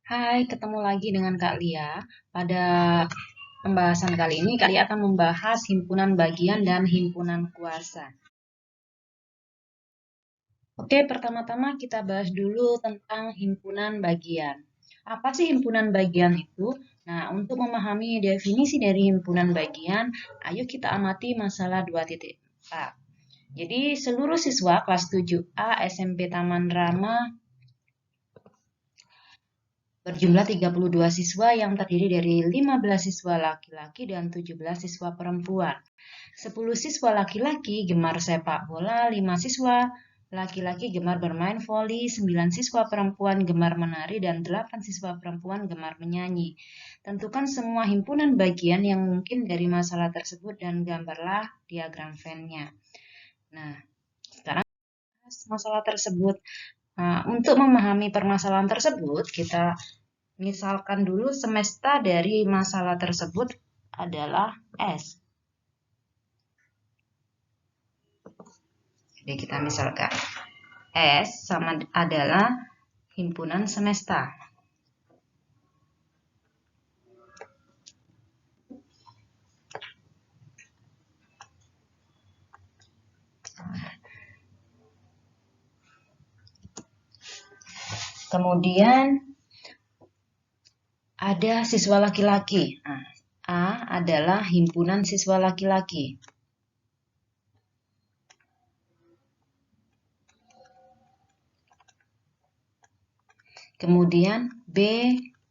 Hai, ketemu lagi dengan Kak Lia. Pada pembahasan kali ini, Kak Lia akan membahas himpunan bagian dan himpunan kuasa. Oke, pertama-tama kita bahas dulu tentang himpunan bagian. Apa sih himpunan bagian itu? Nah, untuk memahami definisi dari himpunan bagian, ayo kita amati masalah 2.4. Jadi, seluruh siswa kelas 7A SMP Taman Rama berjumlah 32 siswa yang terdiri dari 15 siswa laki-laki dan 17 siswa perempuan. 10 siswa laki-laki gemar sepak bola, 5 siswa laki-laki gemar bermain voli, 9 siswa perempuan gemar menari, dan 8 siswa perempuan gemar menyanyi. Tentukan semua himpunan bagian yang mungkin dari masalah tersebut dan gambarlah diagram Venn-nya. Nah, sekarang masalah tersebut. Nah, untuk memahami permasalahan tersebut, kita misalkan dulu semesta dari masalah tersebut adalah S. Jadi kita misalkan S sama adalah himpunan semesta. Kemudian ada siswa laki-laki. Nah, A adalah himpunan siswa laki-laki. Kemudian B,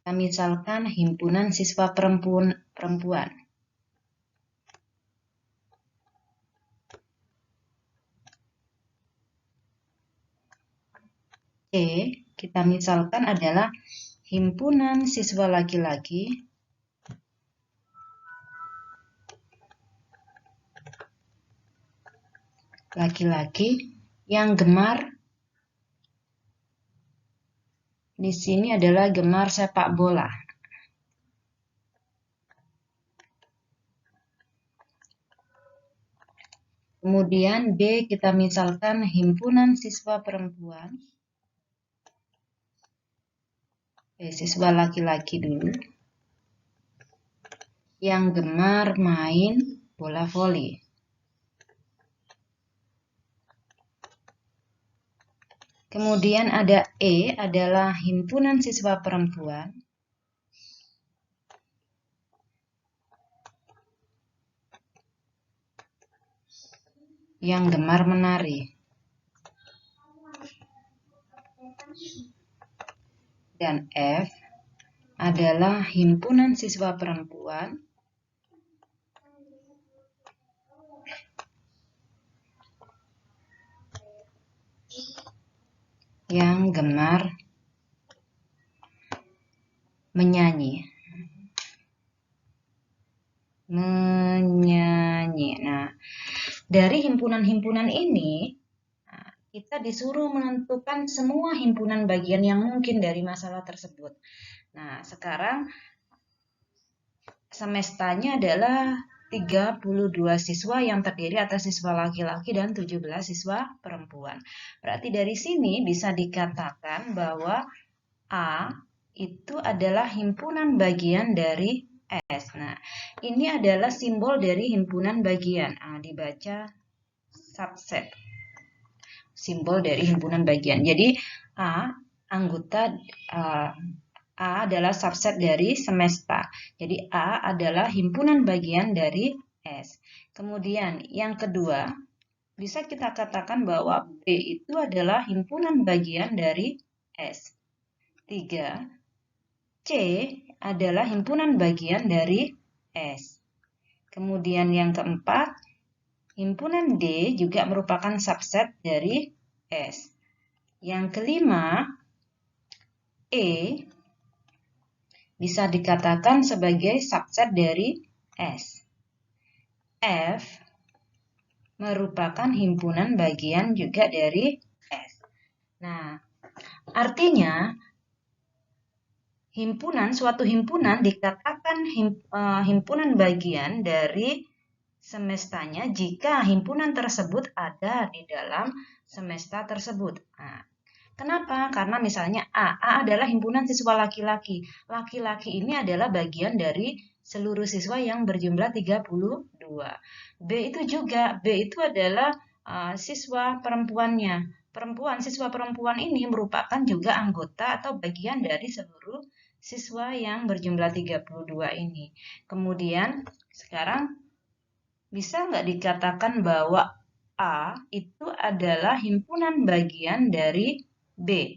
kita misalkan himpunan siswa perempuan. C, kita misalkan adalah himpunan siswa laki-laki yang gemar di sini adalah gemar sepak bola. Kemudian B kita misalkan himpunan siswa perempuan. Siswa laki-laki dulu. Yang gemar main bola voli. Kemudian ada E adalah himpunan siswa perempuan yang gemar menari. Dan F adalah himpunan siswa perempuan yang gemar menyanyi. Nah, dari himpunan-himpunan ini, kita disuruh menentukan semua himpunan bagian yang mungkin dari masalah tersebut. Nah, sekarang semestanya adalah 32 siswa yang terdiri atas siswa laki-laki dan 17 siswa perempuan. Berarti dari sini bisa dikatakan bahwa A itu adalah himpunan bagian dari S. Nah, ini adalah simbol dari himpunan bagian. Dibaca subset. Simbol dari himpunan bagian. Jadi A adalah subset dari semesta. Jadi A adalah himpunan bagian dari S. Kemudian yang kedua, bisa kita katakan bahwa B itu adalah himpunan bagian dari S. 3. C adalah himpunan bagian dari S. Kemudian yang keempat, himpunan D juga merupakan subset dari S. Yang kelima, E bisa dikatakan sebagai subset dari S. F merupakan himpunan bagian juga dari S. Nah, artinya suatu himpunan dikatakan himpunan bagian dari semestanya jika himpunan tersebut ada di dalam semesta tersebut. Nah, Kenapa? Karena misalnya A adalah himpunan siswa laki-laki. Laki-laki ini adalah bagian dari seluruh siswa yang berjumlah 32. B itu juga, B itu adalah siswa perempuannya. Siswa perempuan ini merupakan juga anggota atau bagian dari seluruh siswa yang berjumlah 32 ini. Kemudian sekarang bisa nggak dikatakan bahwa A itu adalah himpunan bagian dari B?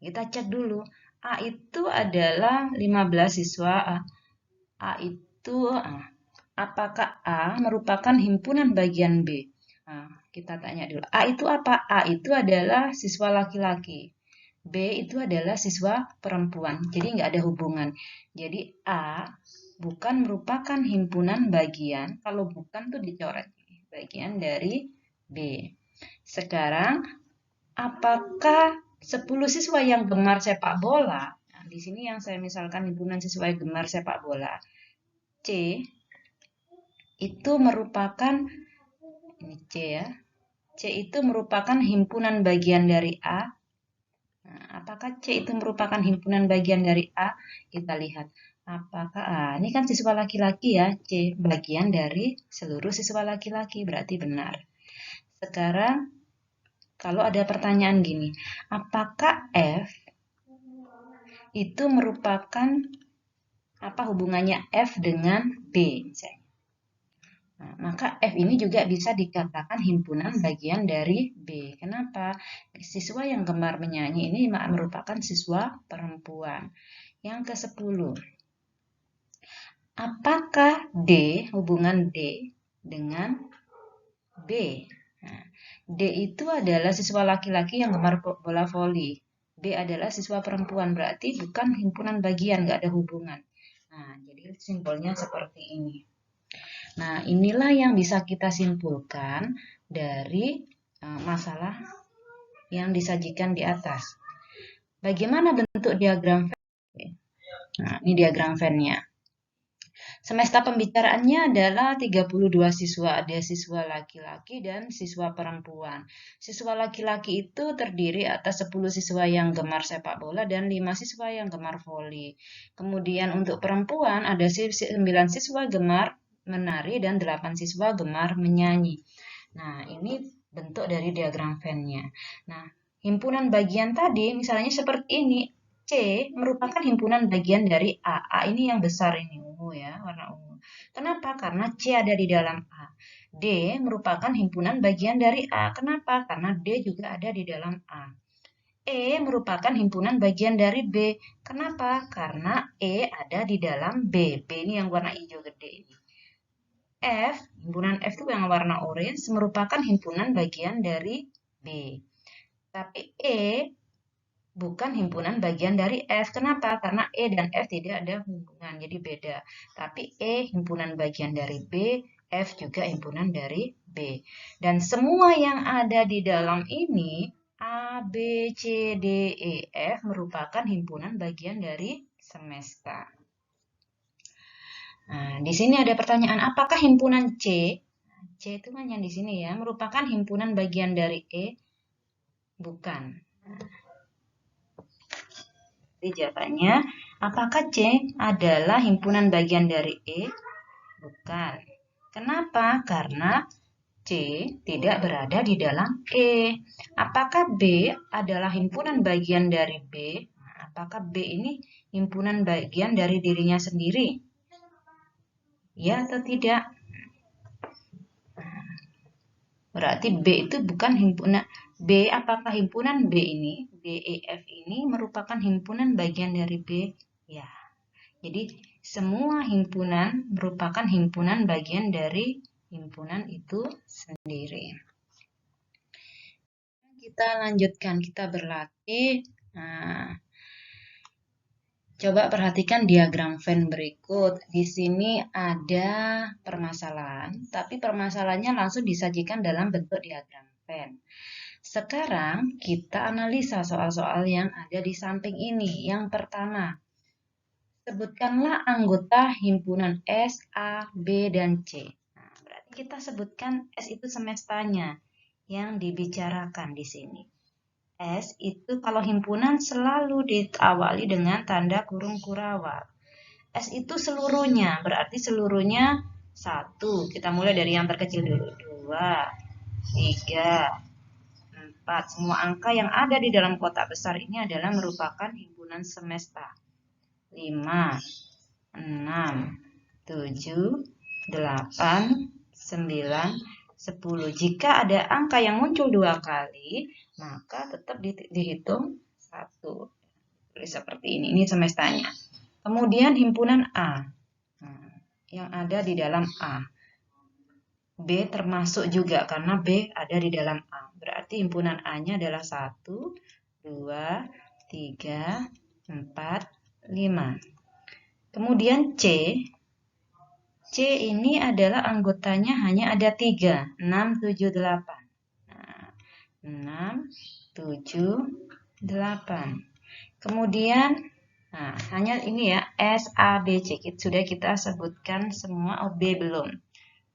Kita cek dulu. A itu adalah 15 siswa. A itu apakah A merupakan himpunan bagian B? Nah, kita tanya dulu. A itu apa? A itu adalah siswa laki-laki. B itu adalah siswa perempuan. Jadi nggak ada hubungan. Jadi A bukan merupakan himpunan bagian. Kalau bukan tuh dicoret. Bagian dari B. Sekarang, apakah 10 siswa yang gemar sepak bola? Nah, di sini yang saya misalkan himpunan siswa yang gemar sepak bola. C itu merupakan, ini C ya. C itu merupakan himpunan bagian dari A. Nah, apakah C itu merupakan himpunan bagian dari A? Kita lihat. Apakah ini kan siswa laki-laki ya, C bagian dari seluruh siswa laki-laki, berarti benar. Sekarang kalau ada pertanyaan gini, apakah F itu merupakan apa hubungannya F dengan B misalnya? Nah, maka F ini juga bisa dikatakan himpunan bagian dari B. Kenapa? Siswa yang gemar menyanyi ini merupakan siswa perempuan. Yang ke-10. Apakah D, hubungan D dengan B? Nah, D itu adalah siswa laki-laki yang gemar bola voli. B adalah siswa perempuan, berarti bukan himpunan bagian, nggak ada hubungan. Nah, jadi simpelnya seperti ini. Nah, inilah yang bisa kita simpulkan dari masalah yang disajikan di atas. Bagaimana bentuk diagram Venn? Nah, ini diagram Venn-nya. Semesta pembicaraannya adalah 32 siswa, ada siswa laki-laki dan siswa perempuan. Siswa laki-laki itu terdiri atas 10 siswa yang gemar sepak bola dan 5 siswa yang gemar voli. Kemudian untuk perempuan ada 9 siswa gemar menari dan 8 siswa gemar menyanyi. Nah, ini bentuk dari diagram Venn-nya. Nah, himpunan bagian tadi misalnya seperti ini. C merupakan himpunan bagian dari A. A ini yang besar ini, ungu ya, warna ungu. Kenapa? Karena C ada di dalam A. D merupakan himpunan bagian dari A. Kenapa? Karena D juga ada di dalam A. E merupakan himpunan bagian dari B. Kenapa? Karena E ada di dalam B. B ini yang warna hijau gede ini. F, himpunan F itu yang warna orange, merupakan himpunan bagian dari B. Tapi E bukan himpunan bagian dari F. Kenapa? Karena E dan F tidak ada hubungan, jadi beda. Tapi E himpunan bagian dari B, F juga himpunan dari B. Dan semua yang ada di dalam ini, A, B, C, D, E, F merupakan himpunan bagian dari semesta. Nah, di sini ada pertanyaan, apakah himpunan C? C itu kan yang di sini ya, merupakan himpunan bagian dari E? Bukan. Jadi jawabannya, apakah C adalah himpunan bagian dari E? Bukan. Kenapa? Karena C tidak berada di dalam E. Apakah B adalah himpunan bagian dari B? Apakah B ini himpunan bagian dari dirinya sendiri? Ya atau tidak? Berarti B itu bukan himpunan B. Apakah himpunan B ini, B, E, F ini merupakan himpunan bagian dari B? Ya. Jadi semua himpunan merupakan himpunan bagian dari himpunan itu sendiri. Kita lanjutkan, kita berlatih. Nah, coba perhatikan diagram Venn berikut. Di sini ada permasalahan, tapi permasalahannya langsung disajikan dalam bentuk diagram Venn. Sekarang kita analisa soal-soal yang ada di samping ini. Yang pertama, sebutkanlah anggota himpunan S, A, B, dan C. Nah, berarti kita sebutkan S itu semestanya yang dibicarakan di sini. S itu kalau himpunan selalu diawali dengan tanda kurung kurawal. S itu seluruhnya, berarti seluruhnya 1. Kita mulai dari yang terkecil dulu. 2, 3, 4. Semua angka yang ada di dalam kotak besar ini adalah merupakan himpunan semesta. 5, 6, 7, 8, 9, 10. Jika ada angka yang muncul 2 kali, maka tetap dihitung 1. Seperti ini semestanya. Kemudian himpunan A. Yang ada di dalam A. B termasuk juga karena B ada di dalam A. Berarti himpunan A-nya adalah 1, 2, 3, 4, 5. Kemudian C. C ini adalah anggotanya hanya ada 3, 6, 7, 8. Nah, 6, 7, 8. Kemudian, hanya ini ya, S, A, B, C. Sudah kita sebutkan semua, B belum.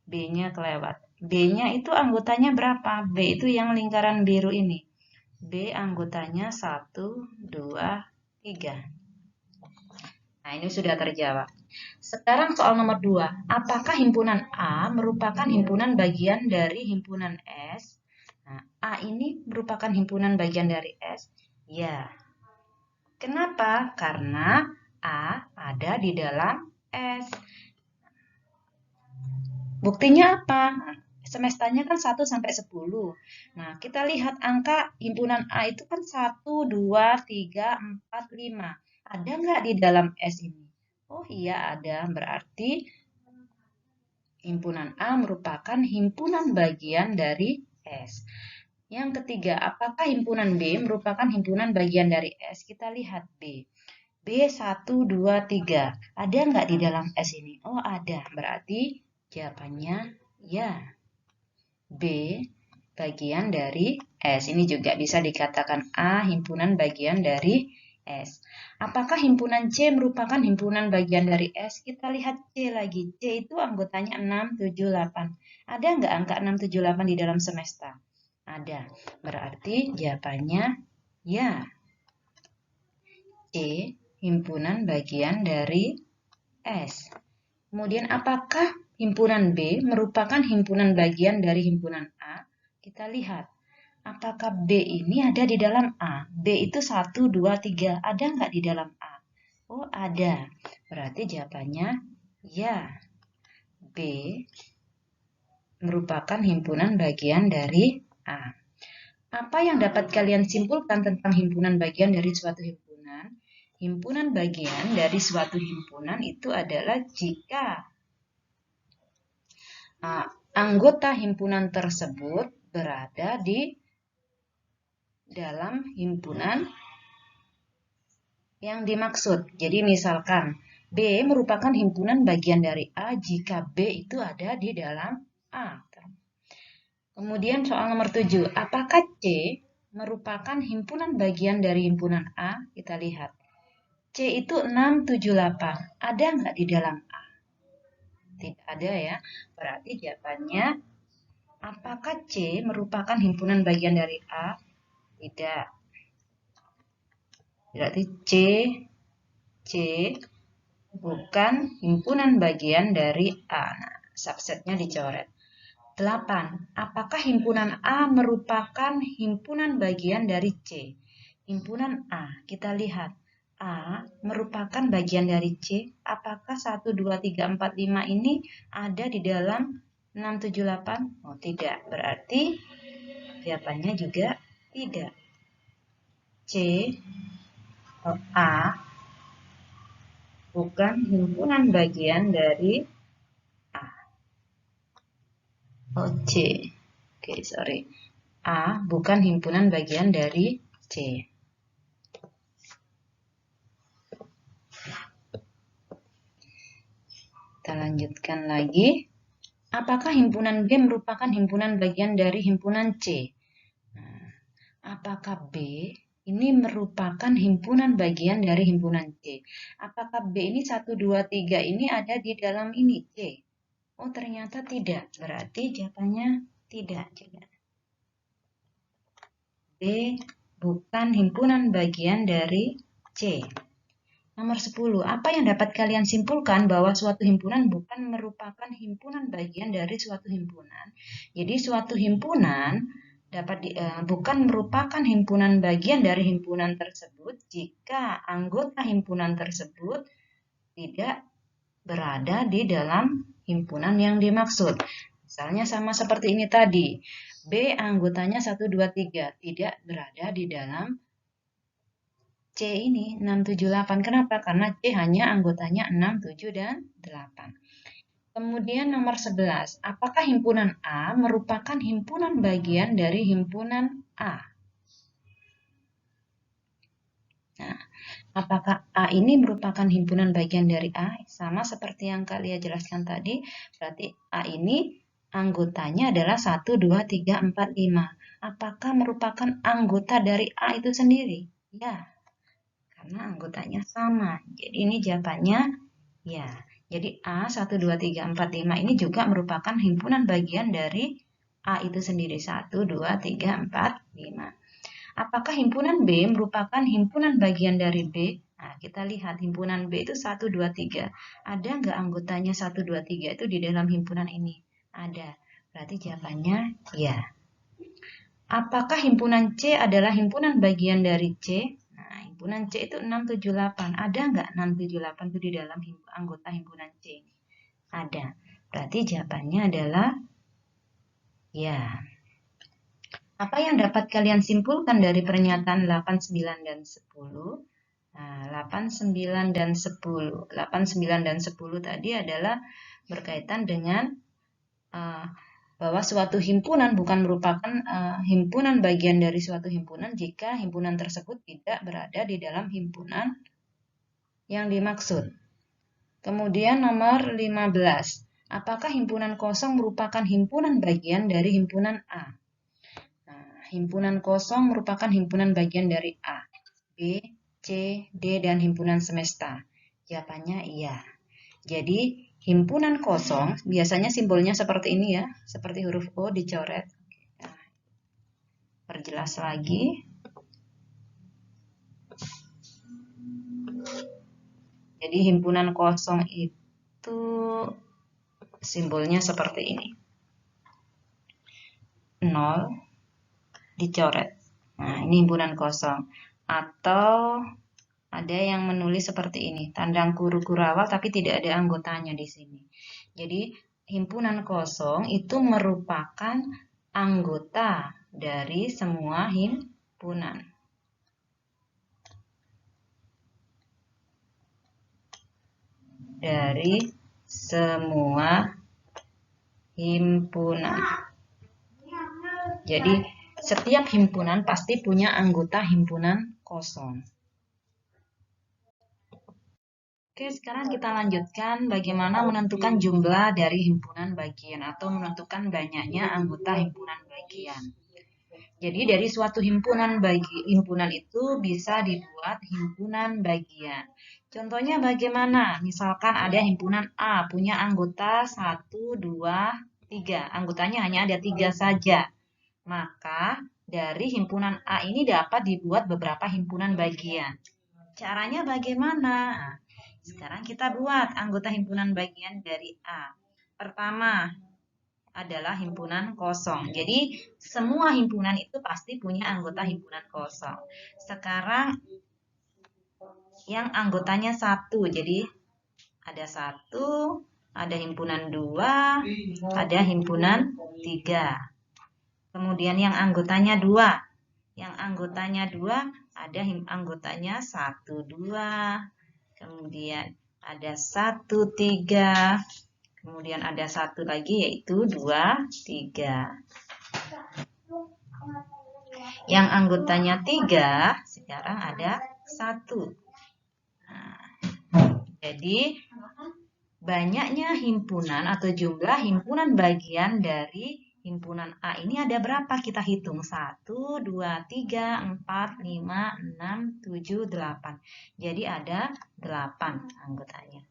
B-nya kelewat. B-nya itu anggotanya berapa? B itu yang lingkaran biru ini. B anggotanya 1, 2, 3. Nah, ini sudah terjawab. Sekarang soal nomor 2. Apakah himpunan A merupakan himpunan bagian dari himpunan S? Nah, A ini merupakan himpunan bagian dari S? Ya. Kenapa? Karena A ada di dalam S. Buktinya apa? Semestanya kan 1 sampai 10. Nah, kita lihat angka himpunan A itu kan 1, 2, 3, 4, 5. Ada nggak di dalam S ini? Oh iya ada, berarti himpunan A merupakan himpunan bagian dari S. Yang ketiga, apakah himpunan B merupakan himpunan bagian dari S? Kita lihat B. B 1, 2, 3. Ada nggak di dalam S ini? Oh ada, berarti jawabannya ya. B bagian dari S. Ini juga bisa dikatakan A himpunan bagian dari S. Apakah himpunan C merupakan himpunan bagian dari S? Kita lihat C lagi. C itu anggotanya 6, 7, 8. Ada nggak angka 6, 7, 8 di dalam semesta? Ada. Berarti jawabannya ya. C himpunan bagian dari S. Kemudian apakah himpunan B merupakan himpunan bagian dari himpunan A? Kita lihat. Apakah B ini ada di dalam A? B itu 1, 2, 3. Ada nggak di dalam A? Oh, ada. Berarti jawabannya ya. B merupakan himpunan bagian dari A. Apa yang dapat kalian simpulkan tentang himpunan bagian dari suatu himpunan? Himpunan bagian dari suatu himpunan itu adalah jika anggota himpunan tersebut berada di dalam himpunan yang dimaksud. Jadi misalkan B merupakan himpunan bagian dari A jika B itu ada di dalam A. Kemudian soal nomor 7. Apakah C merupakan himpunan bagian dari himpunan A? Kita lihat. C itu 6, 7, 8. Ada nggak di dalam A? Tidak ada ya. Berarti jawabannya, apakah C merupakan himpunan bagian dari A? Tidak. Berarti C bukan himpunan bagian dari A. Nah, subsetnya dicoret. 8. Apakah himpunan A merupakan himpunan bagian dari C? Himpunan A, kita lihat. A merupakan bagian dari C. Apakah 1, 2, 3, 4, 5 ini ada di dalam 6, 7, 8? Oh, tidak. Berarti jawabannya juga tidak. C atau A bukan himpunan bagian dari A. Oh, C. Oke, sorry. A bukan himpunan bagian dari C. Kita lanjutkan lagi. Apakah himpunan B merupakan himpunan bagian dari himpunan C? Nah, apakah B ini merupakan himpunan bagian dari himpunan C? Apakah B ini 1, 2, 3 ini ada di dalam ini C? Oh, ternyata tidak. Berarti jawabannya tidak juga. B bukan himpunan bagian dari C. Nomor 10. Apa yang dapat kalian simpulkan bahwa suatu himpunan bukan merupakan himpunan bagian dari suatu himpunan? Jadi suatu himpunan bukan merupakan himpunan bagian dari himpunan tersebut jika anggota himpunan tersebut tidak berada di dalam himpunan yang dimaksud. Misalnya sama seperti ini tadi. B anggotanya 1, 2, 3 tidak berada di dalam C ini 6, 7, 8. Kenapa? Karena C hanya anggotanya 6, 7, dan 8. Kemudian nomor 11. Apakah himpunan A merupakan himpunan bagian dari himpunan A? Nah, apakah A ini merupakan himpunan bagian dari A? Sama seperti yang kalian jelaskan tadi, berarti A ini anggotanya adalah 1, 2, 3, 4, 5. Apakah merupakan anggota dari A itu sendiri? Ya, karena anggotanya sama. Jadi ini jawabannya ya. Jadi A 1, 2, 3, 4, 5 ini juga merupakan himpunan bagian dari A itu sendiri. 1, 2, 3, 4, 5. Apakah himpunan B merupakan himpunan bagian dari B? Nah, kita lihat himpunan B itu 1, 2, 3. Ada nggak anggotanya 1, 2, 3 itu di dalam himpunan ini? Ada. Berarti jawabannya ya. Apakah himpunan C adalah himpunan bagian dari C? Himpunan C itu 678. Ada nggak 678 itu di dalam anggota himpunan C? Ada. Berarti jawabannya adalah ya. Apa yang dapat kalian simpulkan dari pernyataan 8, 9, dan 10? Nah, 8, 9, dan 10. 8, 9, dan 10 tadi adalah berkaitan dengan bahwa suatu himpunan bukan merupakan himpunan bagian dari suatu himpunan jika himpunan tersebut tidak berada di dalam himpunan yang dimaksud. Kemudian nomor 15. Apakah himpunan kosong merupakan himpunan bagian dari himpunan A? Nah, himpunan kosong merupakan himpunan bagian dari A, B, C, D, dan himpunan semesta. Jawabannya iya. Jadi himpunan kosong biasanya simbolnya seperti ini ya, seperti huruf O dicoret. Nah, perjelas lagi. Jadi himpunan kosong itu simbolnya seperti ini. 0 dicoret. Nah, ini himpunan kosong. Atau ada yang menulis seperti ini, tandang kuru-kuru awal tapi tidak ada anggotanya di sini. Jadi himpunan kosong itu merupakan anggota dari semua himpunan. Dari semua himpunan. Jadi setiap himpunan pasti punya anggota himpunan kosong. Oke, sekarang kita lanjutkan bagaimana menentukan jumlah dari himpunan bagian atau menentukan banyaknya anggota himpunan bagian. Jadi dari suatu himpunan itu bisa dibuat himpunan bagian. Contohnya bagaimana? Misalkan ada himpunan A punya anggota 1, 2, 3. Anggotanya hanya ada 3 saja. Maka dari himpunan A ini dapat dibuat beberapa himpunan bagian. Caranya bagaimana? Sekarang kita buat anggota himpunan bagian dari A. Pertama adalah himpunan kosong. Jadi semua himpunan itu pasti punya anggota himpunan kosong. Sekarang yang anggotanya 1. Jadi ada 1, ada himpunan 2, ada himpunan 3. Kemudian yang anggotanya 2. Yang anggotanya 2 ada anggotanya 1, 2. Kemudian ada 1, 3. Kemudian ada 1 lagi yaitu 2, 3. Yang anggotanya 3 sekarang ada 1. Nah, jadi banyaknya himpunan atau jumlah himpunan bagian dari himpunan A ini ada berapa? Kita hitung. 1, 2, 3, 4, 5, 6, 7, 8. Jadi ada 8 anggotanya.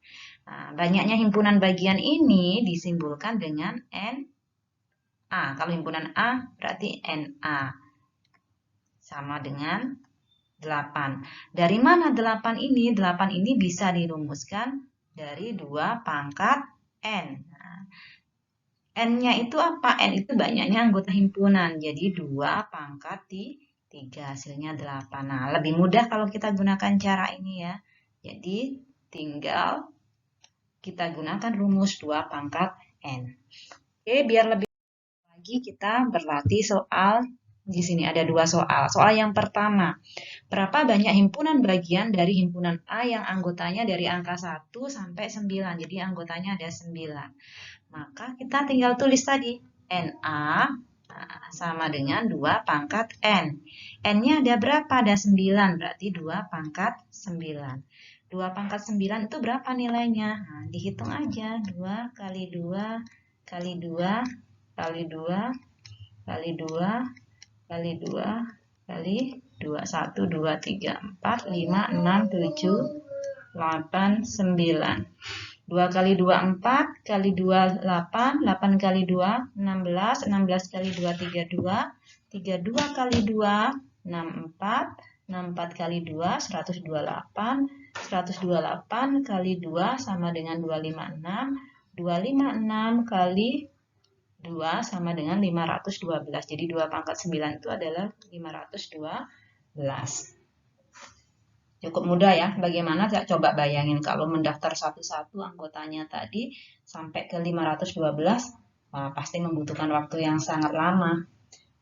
Nah, banyaknya himpunan bagian ini disimbolkan dengan NA. Kalau himpunan A berarti NA. sama dengan 8. Dari mana 8 ini? 8 ini bisa dirumuskan dari 2 pangkat N. Nah, N-nya itu apa? N itu banyaknya anggota himpunan. Jadi 2 pangkat 3 hasilnya 8. Nah, lebih mudah kalau kita gunakan cara ini ya. Jadi tinggal kita gunakan rumus 2 pangkat N. Oke, biar lebih lagi kita berlatih soal. Di sini ada 2 soal. Soal yang pertama, berapa banyak himpunan bagian dari himpunan A yang anggotanya dari angka 1 sampai 9. Jadi anggotanya ada 9. Maka kita tinggal tulis tadi NA sama dengan 2 pangkat N. N-nya ada berapa? Ada 9, berarti 2 pangkat 9. 2 pangkat 9 itu berapa nilainya? Nah, dihitung aja. 2 kali 2 kali 2 kali 2 kali 2 kali 2 kali 2. 1, 2, 3, 4, 5, 6, 7, 8, 9. 2 kali 2, 4, kali 2, 8, 8 kali 2, 16, 16 kali 2, 32, 32 kali 2, 64, 64 kali 2, 128, 128 kali 2 sama dengan 256, 256 kali 2 sama dengan 512. Jadi 2 pangkat 9 itu adalah 512. Cukup mudah ya. Bagaimana? Coba bayangin kalau mendaftar satu-satu anggotanya tadi sampai ke 512, pasti membutuhkan waktu yang sangat lama.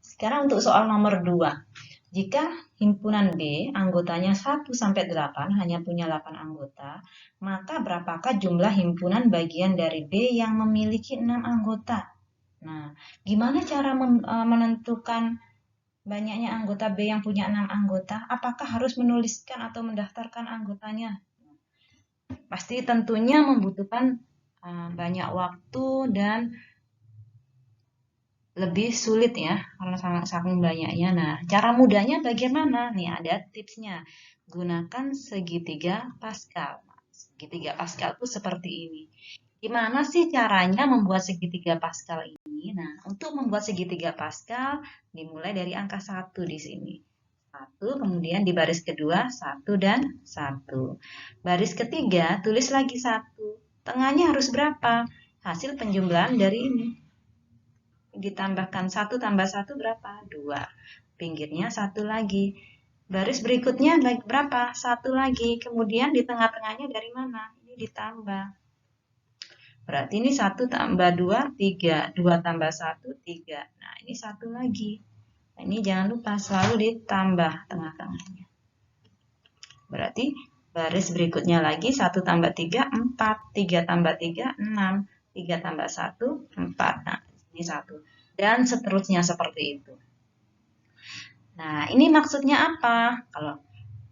Sekarang untuk soal nomor 2. Jika himpunan B anggotanya 1 sampai 8 hanya punya 8 anggota, maka berapakah jumlah himpunan bagian dari B yang memiliki 6 anggota? Nah, gimana cara menentukan banyaknya anggota B yang punya 6 anggota? Apakah harus menuliskan atau mendaftarkan anggotanya? Pasti tentunya membutuhkan banyak waktu dan lebih sulit ya, karena saking banyaknya. Nah, cara mudahnya bagaimana? Nih ada tipsnya. Gunakan segitiga Pascal. Segitiga Pascal itu seperti ini. Gimana sih caranya membuat segitiga Pascal ini? Nah, untuk membuat segitiga Pascal dimulai dari angka 1 di sini. 1, kemudian di baris kedua 1 dan 1. Baris ketiga tulis lagi 1. Tengahnya harus berapa? Hasil penjumlahan dari ini. Ditambahkan 1 tambah 1 berapa? 2. Pinggirnya 1 lagi. Baris berikutnya berapa? 1 lagi. Kemudian di tengah-tengahnya dari mana? Ini ditambah. Berarti ini 1 tambah 2, 3. 2 tambah 1, 3. Nah, ini 1 lagi. Nah, ini jangan lupa selalu ditambah tengah-tengahnya. Berarti baris berikutnya lagi 1 tambah 3, 4. 3 tambah 3, 6. 3 tambah 1, 4. Nah, ini 1. Dan seterusnya seperti itu. Nah, ini maksudnya apa?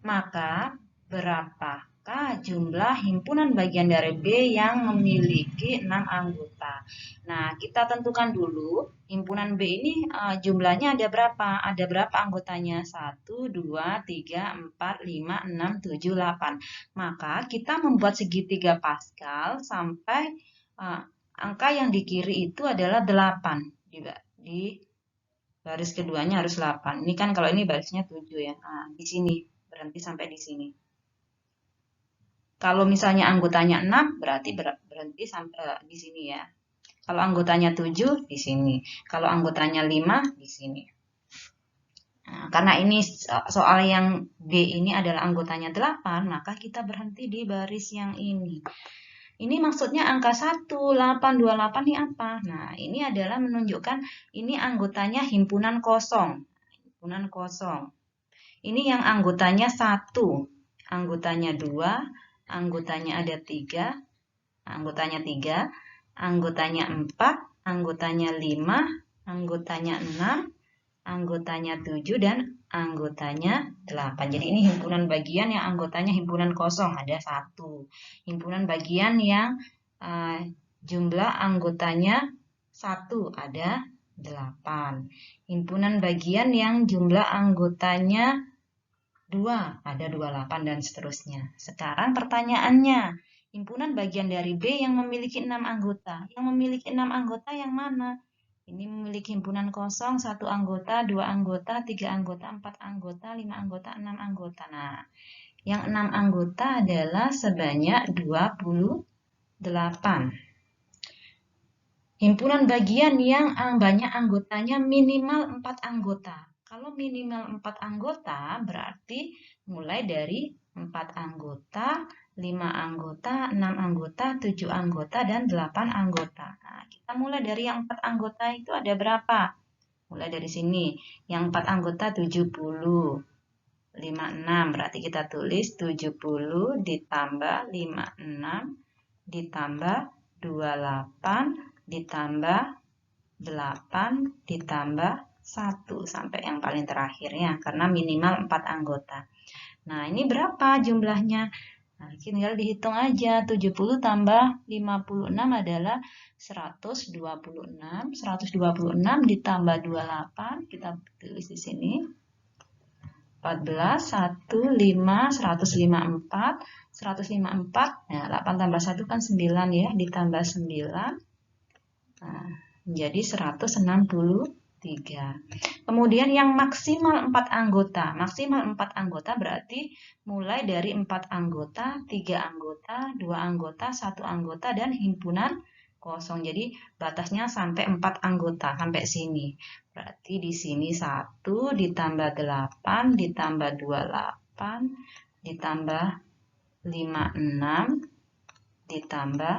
Maka berapakah jumlah himpunan bagian dari B yang memiliki 6 anggota? Nah, kita tentukan dulu himpunan B ini jumlahnya ada berapa? Ada berapa anggotanya? 1, 2, 3, 4, 5, 6, 7, 8. Maka kita membuat segitiga Pascal sampai angka yang di kiri itu adalah 8 juga. Di baris keduanya harus 8. Ini kan kalau ini barisnya 7 ya. Nah, di sini berhenti sampai di sini. Kalau misalnya anggotanya 6 berarti berhenti sampai di sini ya. Kalau anggotanya 7 di sini. Kalau anggotanya 5 di sini. Nah, karena ini soal yang B ini adalah anggotanya 8, maka kita berhenti di baris yang ini. Ini maksudnya angka 1, 8, 28 ini apa? Nah, ini adalah menunjukkan ini anggotanya himpunan kosong. Himpunan kosong. Ini yang anggotanya 1, anggotanya 2, anggotanya ada 3, anggotanya 3, anggotanya 4, anggotanya 5, anggotanya 6, anggotanya 7, dan anggotanya 8. Jadi ini himpunan bagian yang anggotanya himpunan kosong, ada 1. Himpunan bagian yang jumlah anggotanya 1, ada 8. Himpunan bagian yang jumlah anggotanya 2, ada 28, dan seterusnya. Sekarang pertanyaannya, himpunan bagian dari B yang memiliki 6 anggota. Yang memiliki 6 anggota yang mana? Ini memiliki himpunan kosong 1 anggota, 2 anggota, 3 anggota, 4 anggota, 5 anggota, 6 anggota. Nah, yang 6 anggota adalah sebanyak 28. Himpunan bagian yang banyak anggotanya minimal 4 anggota. Kalau minimal 4 anggota berarti mulai dari 4 anggota, 5 anggota, 6 anggota, 7 anggota, dan 8 anggota. Nah, kita mulai dari yang 4 anggota itu ada berapa? Mulai dari sini. Yang 4 anggota 70. 56, berarti kita tulis 70 ditambah 56 ditambah 28 ditambah 8 ditambah 1 sampai yang paling terakhir ya, karena minimal 4 anggota. Nah, ini berapa jumlahnya? Nah, tinggal dihitung aja. 70 tambah 56 adalah 126. 126 ditambah 28, kita tulis di sini. 14, 1, 5, 154, 154, nah 8 tambah 1 kan 9 ya, ditambah 9, nah, menjadi 163. Kemudian yang maksimal 4 anggota, maksimal 4 anggota berarti mulai dari 4 anggota, 3 anggota, 2 anggota, 1 anggota, dan himpunan kosong. Jadi batasnya sampai 4 anggota, sampai sini. Berarti di sini 1 ditambah 8 ditambah 28 ditambah 56 ditambah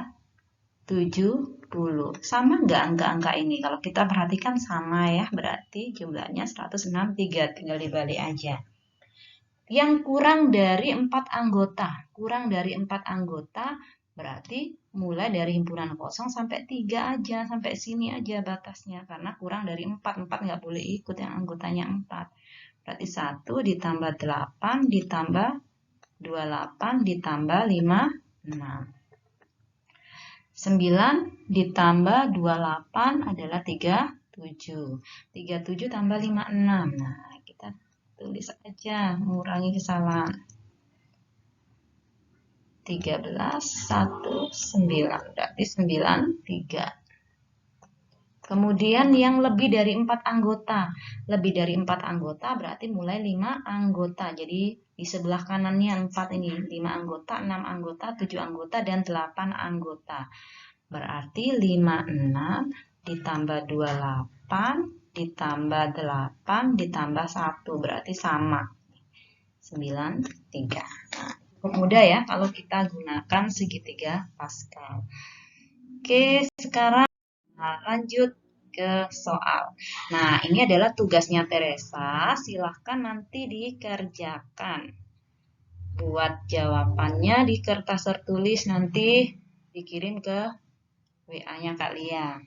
70. Sama nggak angka-angka ini? Kalau kita perhatikan sama ya, berarti jumlahnya 163, tinggal dibalik aja. Yang kurang dari 4 anggota, kurang dari 4 anggota berarti mulai dari himpunan kosong sampai 3 aja, sampai sini aja batasnya, karena kurang dari 4 nggak boleh ikut yang anggotanya 4. Berarti 1 ditambah 8 ditambah 28 ditambah 56. 9 ditambah 28 adalah 37. 37 tambah 56. Nah, kita tulis aja, mengurangi kesalahan. 13, 1, 9. Berarti 93. Kemudian yang lebih dari 4 anggota. Lebih dari 4 anggota berarti mulai 5 anggota. Jadi di sebelah kanannya 4 ini. 5 anggota, 6 anggota, 7 anggota, dan 8 anggota. Berarti 56 ditambah 28 ditambah 8 ditambah 1. Berarti sama. 93. Nah, cukup mudah ya kalau kita gunakan segitiga Pascal. Oke, sekarang lanjut ke soal. Nah, ini adalah tugasnya Teresa. Silahkan nanti dikerjakan. Buat jawabannya di kertas tertulis, nanti dikirim ke WA-nya Kak Lia.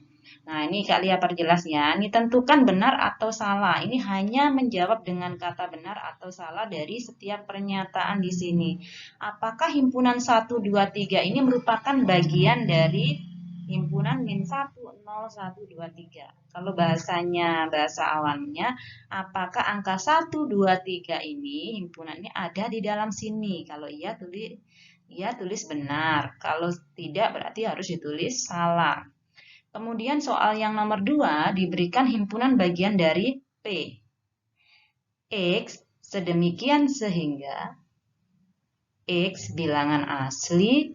Nah, ini Kak Lia perjelas ya. Ini tentukan benar atau salah. Ini hanya menjawab dengan kata benar atau salah dari setiap pernyataan di sini. Apakah himpunan 1, 2, 3 ini merupakan bagian dari himpunan min 1, 0, 1, 2, 3. Kalau bahasa awamnya, apakah angka 1, 2, 3 ini himpunannya ada di dalam sini? Kalau iya tulis benar. Kalau tidak berarti harus ditulis salah. Kemudian soal yang nomor 2 diberikan himpunan bagian dari P. X sedemikian sehingga X bilangan asli,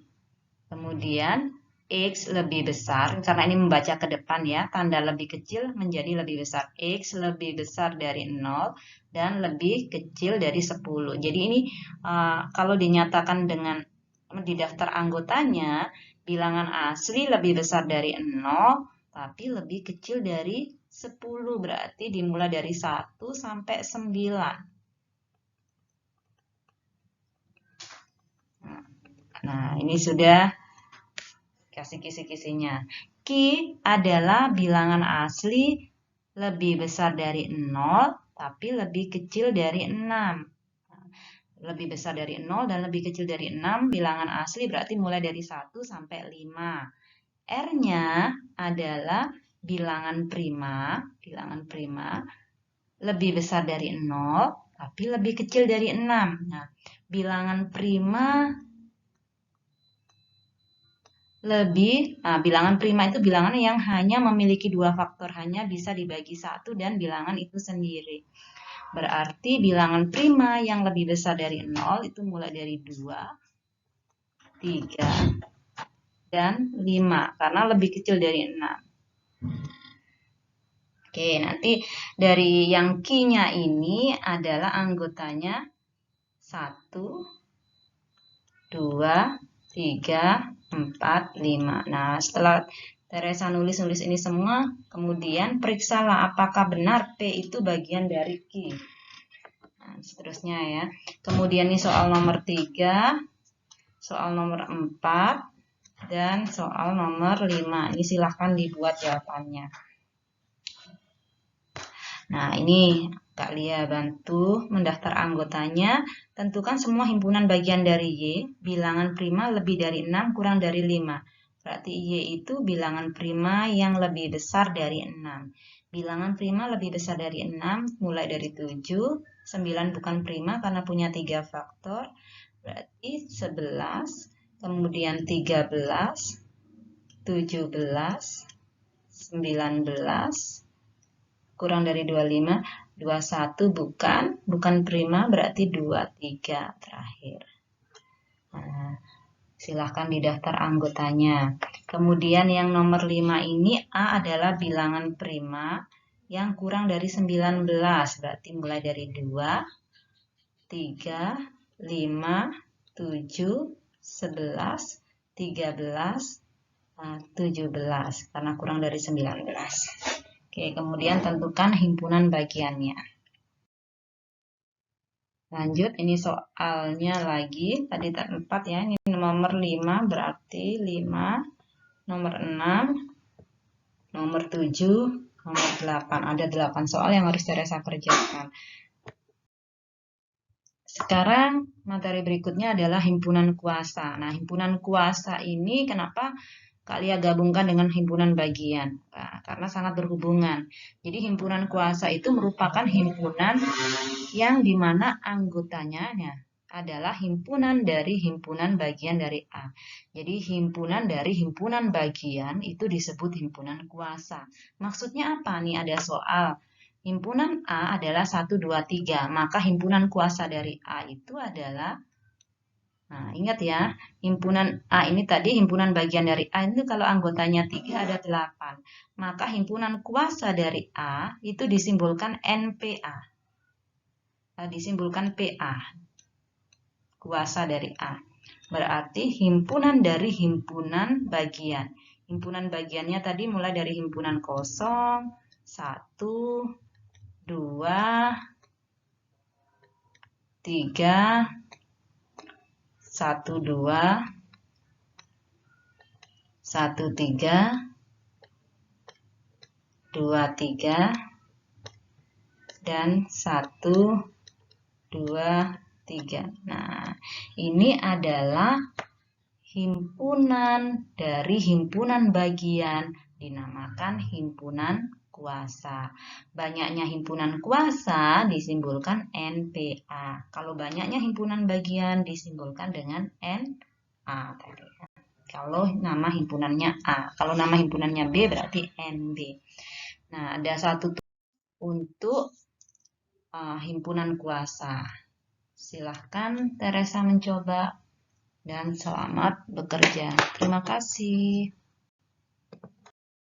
kemudian X lebih besar, karena ini membaca ke depan ya, tanda lebih kecil menjadi lebih besar. X lebih besar dari 0 dan lebih kecil dari 10. Jadi ini kalau dinyatakan dengan di daftar anggotanya, bilangan asli lebih besar dari 0, tapi lebih kecil dari 10. Berarti dimulai dari 1 sampai 9. Nah, ini sudah kasih kisi-kisinya. Q adalah bilangan asli lebih besar dari 0, tapi lebih kecil dari 6. Lebih besar dari 0 dan lebih kecil dari 6, bilangan asli berarti mulai dari 1 sampai 5. R-nya adalah bilangan prima lebih besar dari 0, tapi lebih kecil dari 6. Nah, bilangan prima bilangan prima itu bilangan yang hanya memiliki 2 faktor, hanya bisa dibagi 1 dan bilangan itu sendiri. Berarti bilangan prima yang lebih besar dari 0 itu mulai dari 2, 3, dan 5, karena lebih kecil dari 6. Oke, nanti dari yang Q-nya ini adalah anggotanya 1, 2, 3, 4, 5. Nah, setelah Teresa nulis ini semua, kemudian periksalah apakah benar P itu bagian dari Q. Nah, seterusnya ya. Kemudian ini soal nomor 3, soal nomor 4, dan soal nomor 5. Ini silahkan dibuat jawabannya. Nah, ini Kak Lia bantu mendaftar anggotanya. Tentukan semua himpunan bagian dari Y, bilangan prima lebih dari 6 kurang dari 5. Berarti Y itu bilangan prima yang lebih besar dari 6. Bilangan prima lebih besar dari 6 mulai dari 7. 9 bukan prima karena punya 3 faktor. Berarti 11, kemudian 13, 17, 19, kurang dari 25, 21 bukan prima, berarti 23 terakhir. Nah, silahkan didaftar anggotanya. Kemudian yang nomor 5 ini A adalah bilangan prima yang kurang dari 19, berarti mulai dari 2, 3, 5, 7, 11, 13, 17, karena kurang dari 19. Oke, kemudian tentukan himpunan bagiannya. Lanjut, ini soalnya lagi. Tadi 4 ya, ini nomor 5, berarti 5, nomor 6, nomor 7, nomor 8. Ada 8 soal yang harus Teresa kerjakan. Sekarang materi berikutnya adalah himpunan kuasa. Nah, himpunan kuasa ini kenapa kalian gabungkan dengan himpunan bagian? Nah, karena sangat berhubungan. Jadi himpunan kuasa itu merupakan himpunan yang dimana anggotanya adalah himpunan dari himpunan bagian dari A. Jadi himpunan dari himpunan bagian itu disebut himpunan kuasa. Maksudnya apa nih? Ada soal. Himpunan A adalah 1, 2, 3. Maka himpunan kuasa dari A itu adalah, nah ingat ya, himpunan A ini tadi himpunan bagian dari A itu kalau anggotanya 3 ada 8. Maka himpunan kuasa dari A itu disimbolkan NPA. Disimbolkan PA. Kuasa dari A. Berarti himpunan dari himpunan bagian. Himpunan bagiannya tadi mulai dari himpunan kosong, 1, 2, 3, 1, 2, 1, 3, 2, 3, dan 1, 2, 3. Nah, ini adalah himpunan dari himpunan bagian, dinamakan himpunan kuasa. Banyaknya himpunan kuasa disimbolkan NPA. Kalau banyaknya himpunan bagian disimbolkan dengan NA tadi. Kalau nama himpunannya A. Kalau nama himpunannya B berarti NB. Nah, ada satu untuk himpunan kuasa. Silahkan Teresa mencoba dan selamat bekerja. Terima kasih.